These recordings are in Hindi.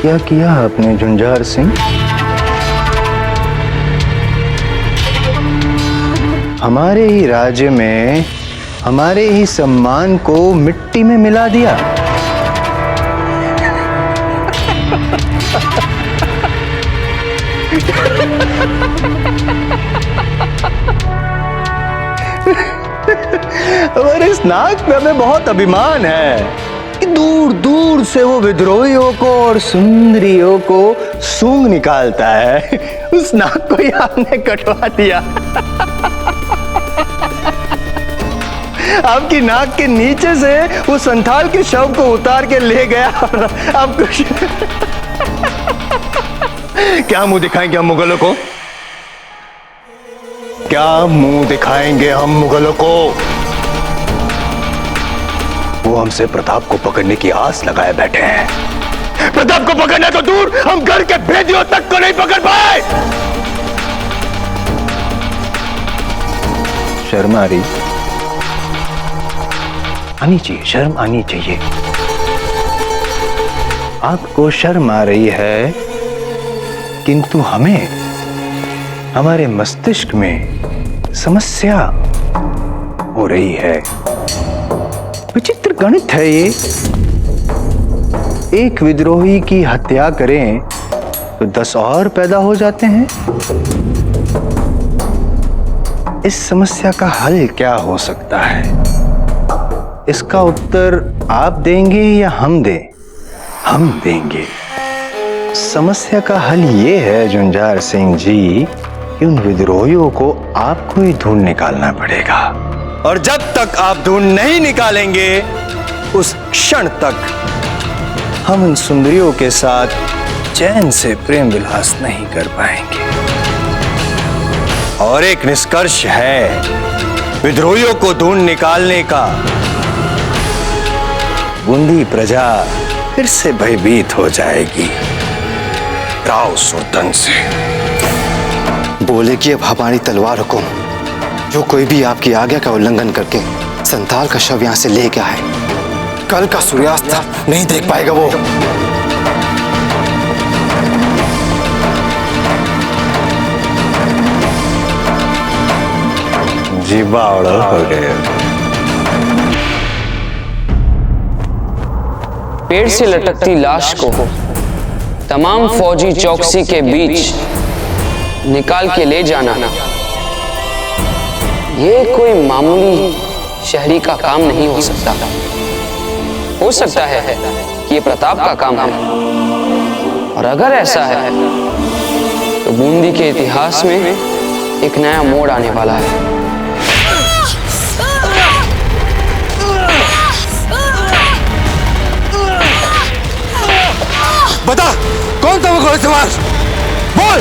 क्या किया आपने झुंझार सिंह? हमारे ही राज्य में हमारे ही सम्मान को मिट्टी में मिला दिया। हमारे इस नाग पे हमें बहुत अभिमान है कि दूर दूर से वो विद्रोहियों को और सुंदरियों को सूंघ निकालता है। उस नाग को ही आपने कटवा दिया। आपकी नाक के नीचे से वो संथाल के शव को उतार के ले गया और आपको क्या मुंह दिखाएंगे हम मुगलों को? क्या मुंह दिखाएंगे हम मुगलों को? वो हमसे प्रताप को पकड़ने की आस लगाए बैठे हैं। प्रताप को पकड़ना तो दूर, हम घर के भेदियों तक को नहीं पकड़ पाए। शर्म आ रही? आनी चाहिए, शर्म आनी चाहिए। आपको शर्म आ रही है, किंतु हमें हमारे मस्तिष्क में समस्या हो रही है। विचित्र गणित है ये। एक विद्रोही की हत्या करें तो 10 और पैदा हो जाते हैं। इस समस्या का हल क्या हो सकता है? इसका उत्तर आप देंगे या हम दें? हम देंगे। समस्या का हल ये है झुंझार सिंह जी कि उन विद्रोहियों को आपको ही ढूंढ निकालना पड़ेगा, और जब तक आप ढूंढ नहीं निकालेंगे उस क्षण तक हम उन सुंदरियों के साथ चैन से प्रेम विलास नहीं कर पाएंगे। और एक निष्कर्ष है विद्रोहियों को ढूंढ निकालने का। बूंदी प्रजा फिर से भयभीत हो जाएगी राव सुल्तान से। बोले कि अब हमारी तलवार हुकुम, जो कोई भी आपकी आज्ञा का उल्लंघन करके संथाल का शव यहां से ले गया है, कल का सूर्यास्त नहीं देख पाएगा वो। जी बावड़ा हो गए। पेड़ से लटकती लाश को तमाम फौजी चौकसी के बीच निकाल के ले जाना, ये कोई मामूली शहरी का काम नहीं हो सकता। हो सकता है कि ये प्रताप का काम है, और अगर ऐसा है तो बूंदी के इतिहास में एक नया मोड़ आने वाला है। बता कौन था वो घोड़सवार? बोल,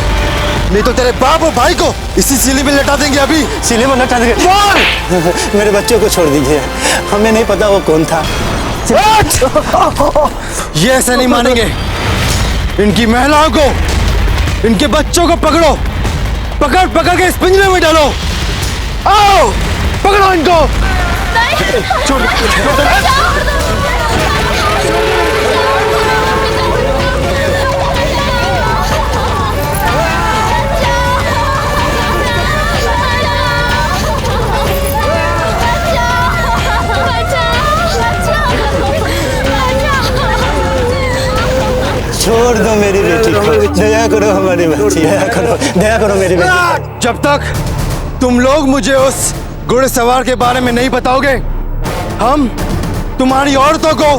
नहीं तो तेरे बाप और भाई को इसी सिले में लटा देंगे। अभी सिले में लटा देंगे। बोल! मेरे बच्चों को छोड़ दीजिए, हमें नहीं पता वो कौन था। ये ऐसे नहीं मानेंगे। इनकी महिलाओं को, इनके बच्चों को पकड़ो, पकड़ पकड़ के इस पिंजरे में डालो। आओ पकड़ो इनको। छोड़ दो मेरी बेटी को, दया करो हमारी बच्ची, दया करो मेरी बेटी। जब तक तुम लोग मुझे उस घुड़सवार के बारे में नहीं बताओगे, हम तुम्हारी औरतों को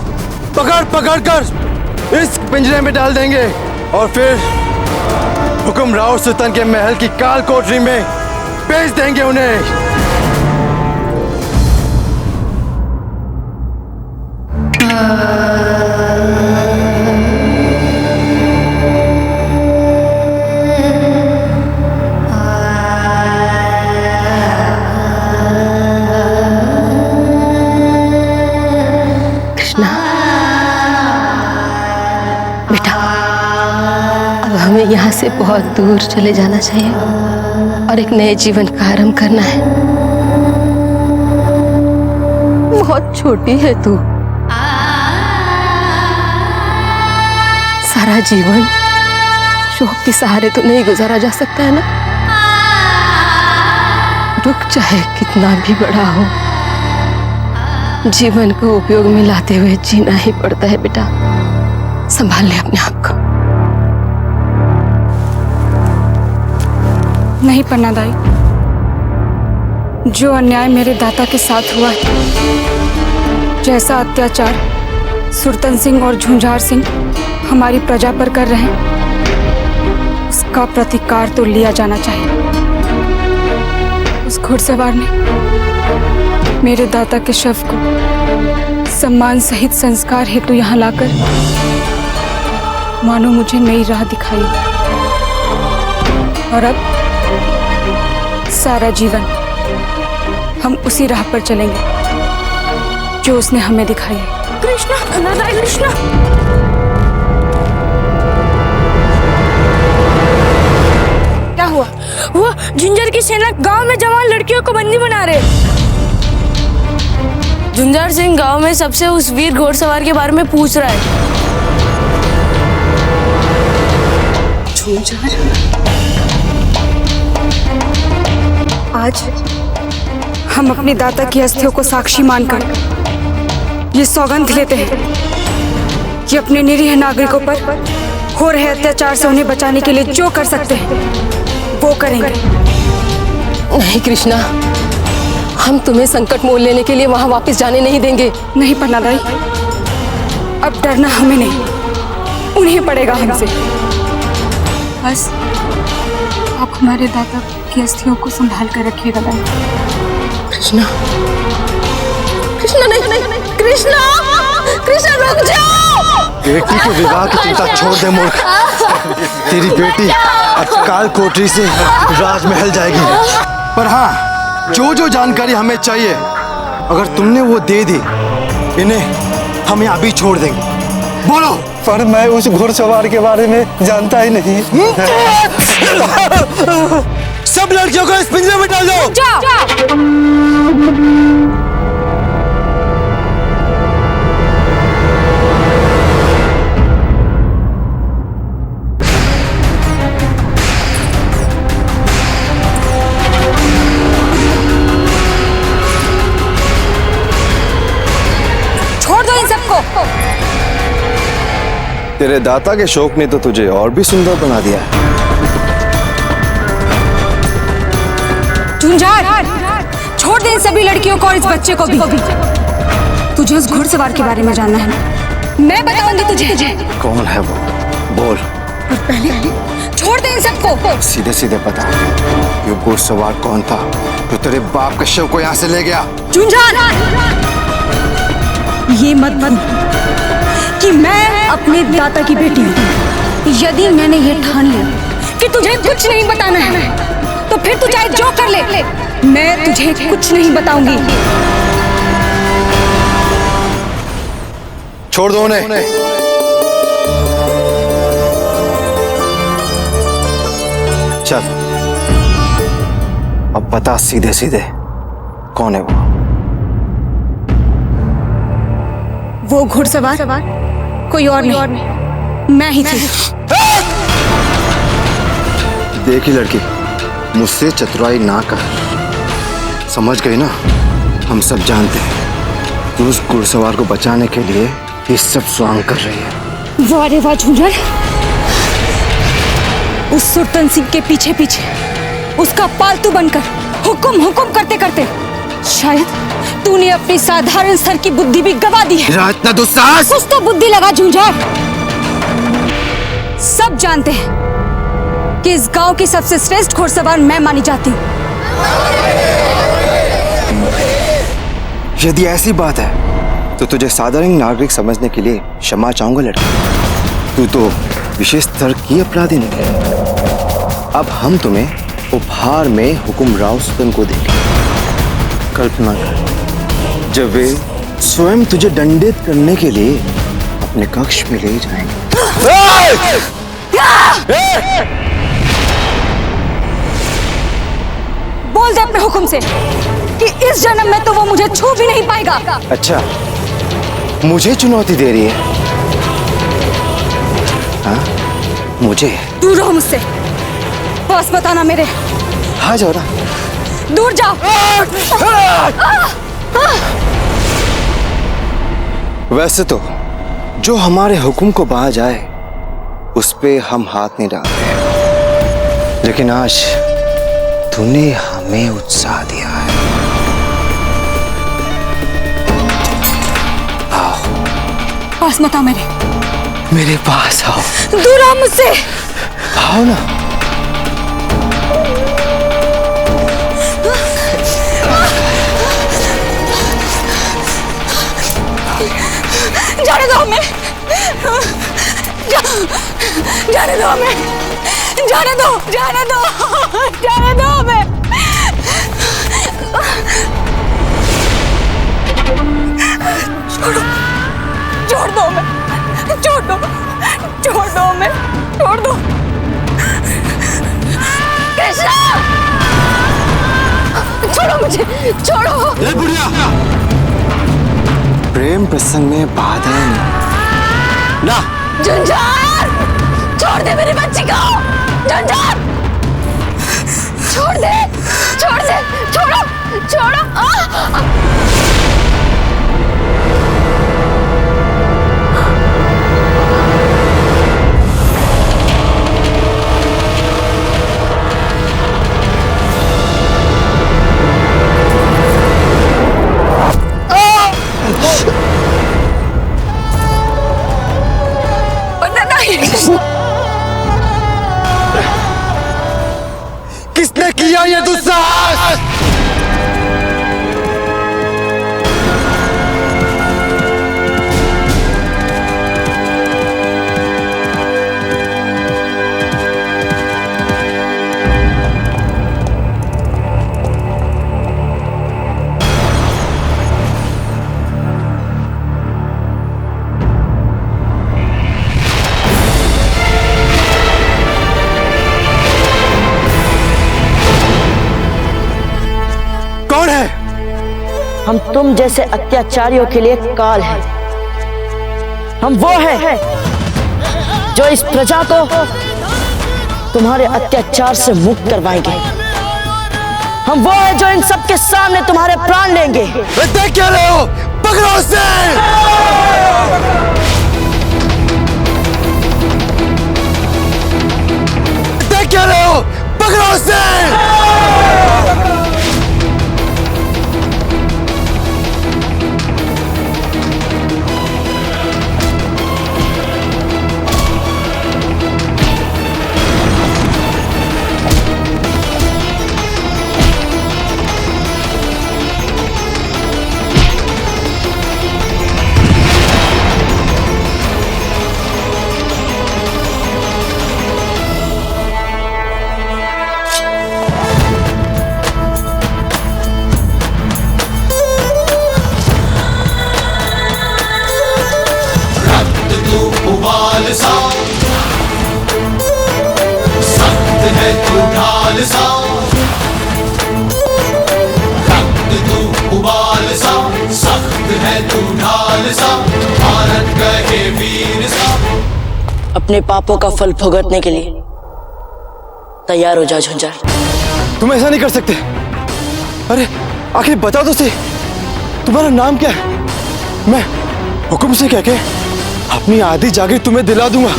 पकड़ पकड़ कर इस पिंजरे में डाल देंगे, और फिर हुक्म राव सुल्तान के महल की काल कोठरी में भेज देंगे उन्हें। हमें यहाँ से बहुत दूर चले जाना चाहिए और एक नए जीवन का आरंभ करना है। बहुत छोटी है तू, सारा जीवन शोक के सहारे तो नहीं गुजारा जा सकता है ना। दुख चाहे कितना भी बड़ा हो, जीवन को उपयोग में लाते हुए जीना ही पड़ता है बेटा। संभाल ले अपने आप को। नहीं पन्ना दाई, जो अन्याय मेरे दाता के साथ हुआ है, जैसा अत्याचार सुरतन सिंह और झुंझार सिंह हमारी प्रजा पर कर रहे हैं, उसका प्रतिकार तो लिया जाना चाहिए। उस घुड़सवार ने मेरे दाता के शव को सम्मान सहित संस्कार हेतु यहाँ लाकर मानो मुझे नई राह दिखाई, और अब सारा जीवन हम उसी राह पर चलेंगे जो उसने हमें दिखाई है। कृष्णा, कृष्णा। क्या हुआ? वो झुंझर की सेना गांव में जवान लड़कियों को बंदी बना रहे। झुंझर सिंह गांव में सबसे उस वीर घोड़सवार के बारे में पूछ रहा है। झुंझर, आज हम अपने दाता की अस्थियों को साक्षी मानकर ये सौगंध लेते हैं कि अपने निरीह नागरिकों पर हो रहे अत्याचार से उन्हें बचाने के लिए जो कर सकते हैं वो करेंगे। नहीं कृष्णा, हम तुम्हें संकट मोल लेने के लिए वहां वापस जाने नहीं देंगे। नहीं पन्ना दाई, अब डरना हमें नहीं, उन्हें पड़ेगा हमसे। बस आप हमारे दाता की अस्थियों को संभाल कर रखिएगा दाई। कृष्णा, कृष्णा नहीं, कृष्णा, कृष्णा रुक जाओ। बेटी के विवाह की चिंता छोड़ दे मूर्ख। तेरी बेटी अब काल कोठरी से राजमहल जाएगी। पर हाँ, जो जो जानकारी हमें चाहिए अगर तुमने वो दे दी, इन्हें हम यहाँ भी छोड़ देंगे। बोलो। पर मैं उस घुड़सवार के बारे में जानता ही नहीं। सब लड़कियों को इस पिंजरे में डाल दो। छोड़ दो इन सबको। तेरे दाता के शौक ने तो तुझे और भी सुंदर बना दिया है। झुंझार, छोड़ दे इन सभी लड़कियों को और इस बच्चे को भी। तुझे उस घुड़सवार के बारे में जानना है ना? मैं बताऊंगी तुझे। कौन है वो? बोल। और पहले छोड़ दे इन सबको। सीधे सीधे बता, ये घुड़सवार कौन था जो तेरे बाप के शव को यहाँ से ले गया? झुंझार, ये मत भूल कि मैं अपने दाता की बेटी हूँ। यदि मैंने ये ठान लिया कि तुझे कुछ नहीं बताना है, तो फिर तू चाहे जो कर ले, मैं तुझे कुछ नहीं बताऊंगी। छोड़ दो उन्हें। चल, अब बता सीधे सीधे कौन है वो? वो घुड़सवार कोई और नहीं, मैं ही थी। देखी लड़की, मुझसे चतुराई ना कर। समझ गई ना? हम सब जानते हैं तू उस घुड़सवार को बचाने के लिए ये सब स्वांग कर रही है। वाह रे वाह झुंझर, उस सुरतन सिंह के पीछे पीछे उसका पालतू बनकर हुक्म करते करते शायद तूने अपनी साधारण स्तर की बुद्धि भी गवा दी है। इतना दुस्साहस! कुछ तो बुद्धि लगा झुंझर। सब जानते हैं कि इस गांव की सबसे श्रेष्ठ घुड़सवार मैं मानी जाती हूँ। यदि ऐसी बात है तो तुझे साधारण नागरिक समझने के लिए क्षमा चाहूंगा लड़की। तू तो विशेष स्तर की अपराधी निकली। अब हम तुम्हें उपहार में हुक्मराव सुतन को देंगे। कल्पना कर, जब वे स्वयं तुझे दंडित करने के लिए अपने कक्ष में ले जाएंगे। बोल दे अपने हुक्म से कि इस जन्म में तो वो मुझे छू भी नहीं पाएगा। अच्छा, मुझे चुनौती दे रही है? मुझे दूर रहो मुझसे, पास मत आना मेरे। आ जाओ ना। दूर जाओ। वैसे तो जो हमारे हुक्म को बाह जाए उस पे हम हाथ नहीं डालते, लेकिन आज तूने हमें उत्साह दिया है। आओ, पास मत आओ मेरे पास आओ। दूर आओ मुझसे। आओ ना। जाने दो हमें, जाने दो हमें, जाने दो, जाने दो, जाने दो हमें। छोड़ दो हमें, छोड़ दो, छोड़ दो हमें, छोड़ दो। कृष्णा, छोड़ो मुझे, छोड़ो। ए बुढ़िया, प्रेम प्रसंग में बाधा नहीं ना। झुंझार, छोड़ दे मेरी बच्ची को। झुंझार, छोड़ दे, छोड़ दे, छोड़ो, छोड़ो। किसने किया ये दुस्साहस? हम तुम जैसे अत्याचारियों के लिए काल हैं। हम वो हैं जो इस प्रजा को तुम्हारे अत्याचार से मुक्त करवाएंगे। हम वो हैं जो इन सबके सामने तुम्हारे प्राण लेंगे। देख क्या रहे हो? पकड़ो उसे! देख क्या रहे हो? पकड़ो उसे! सख्त है तू ढाल सा, तू उबाल सा, सख्त है तू ढाल सा, भारत कहे वीर सा। अपने पापों का फल भुगतने के लिए तैयार हो जा झुंझार। तुम ऐसा नहीं कर सकते। अरे आखिर बता दो सही, तुम्हारा नाम क्या है? मैं हुक्म से कह के अपनी आधी जागीर तुम्हें दिला दूंगा।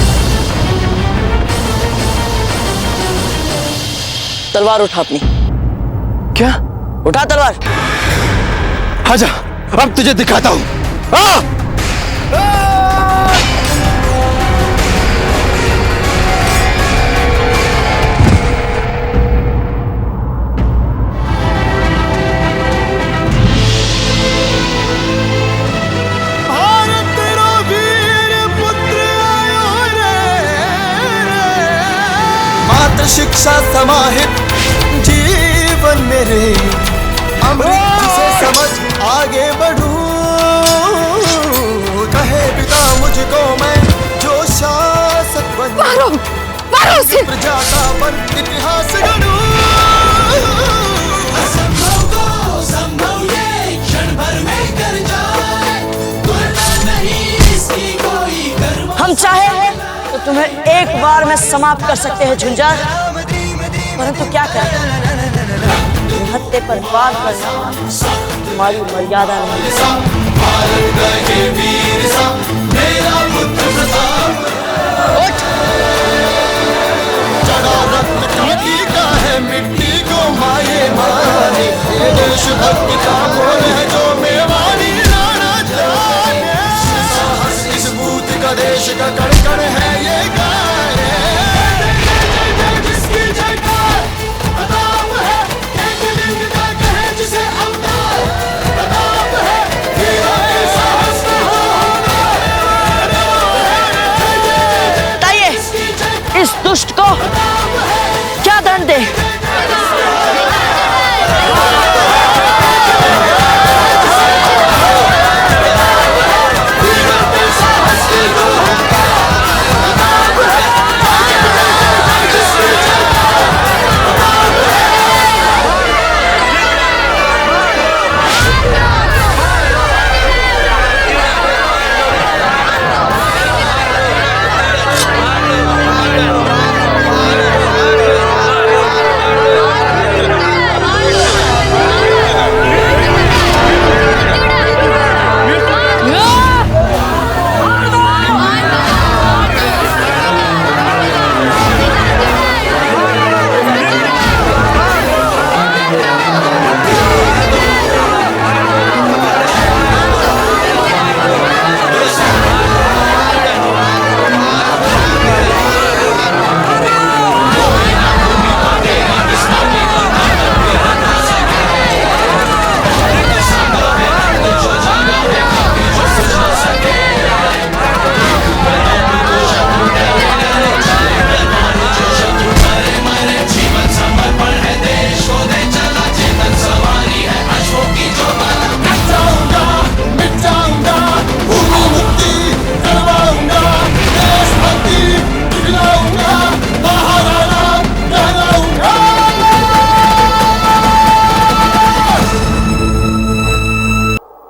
तलवार उठा अपनी। क्या? उठा तलवार। आजा, अब तुझे दिखाता हूं। शिक्षा समाहित जीवन मेरे, अमृत से समझ आगे बढ़ूं। कहे पिता मुझको मैं जो शासक बनूं, मारो, मारो उसे। प्रजा का बन इतिहास गढ़ूं। असंभव को संभव ये क्षण भर में कर जाए, तुलना नहीं इसकी कोई कर्म। हम चाहे तो तुम्हें एक बार में समाप्त कर सकते हैं झुंझार, परंतु क्या करें, हत्थे पर वार करना हमारी मर्यादा नहीं। चढ़ा रत्न टाकी का है मिट्टी को माये मानी, देशभक्ति का बोल है जो मेवानी राणा जाने, साहस इस बूथ का देश का कण कण है ये गाने, जिसकी जयकार प्रताप है, एक लिंग का कहे जिसे अवतार, प्रताप है वीरों के साहस का बताइए इस दुष्ट को क्या दंड दे?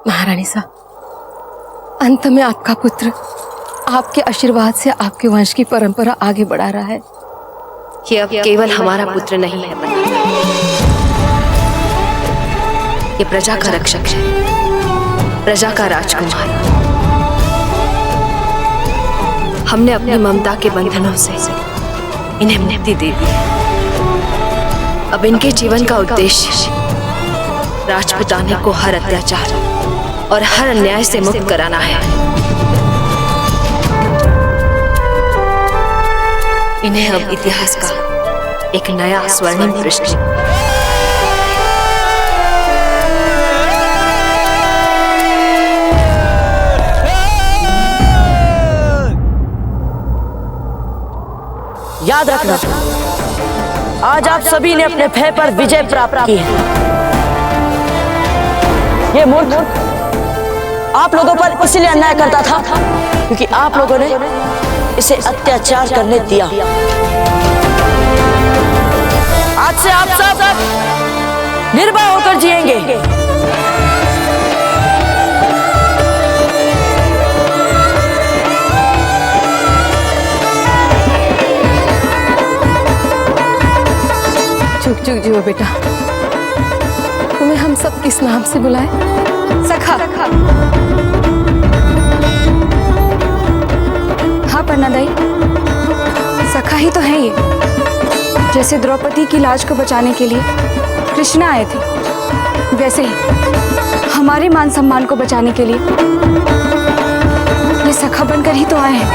महारानी साहब, अंत में आपका पुत्र आपके आशीर्वाद से आपके वंश की परंपरा आगे बढ़ा रहा है। ये अब केवल हमारा पुत्र नहीं है, ये प्रजा का रक्षक है, प्रजा का राजकुमार। हमने अपनी ममता के बंधनों से इन्हें मुक्ति दे दी। अब इनके जीवन का उद्देश्य राजपुताने को हर अत्याचार और हर अन्याय से मुक्त कराना है। इन्हें अब इतिहास का एक नया स्वर्णिम पृष्ठ याद रखना, आज आप सभी ने अपने भय पर विजय प्राप्त की है। ये मूर्ख आप लोगों पर इसलिए अन्याय करता था क्योंकि आप लोगों ने इसे अत्याचार करने दिया। आज से आप सब निर्भय होकर जिएंगे। चुप चुप जियो बेटा, तुम्हें हम सब किस नाम से बुलाए? सखा। हाँ पन्नादाई, सखा ही तो है ये। जैसे द्रौपदी की लाज को बचाने के लिए कृष्णा आए थे, वैसे ही हमारे मान सम्मान को बचाने के लिए ये सखा बनकर ही तो आए हैं।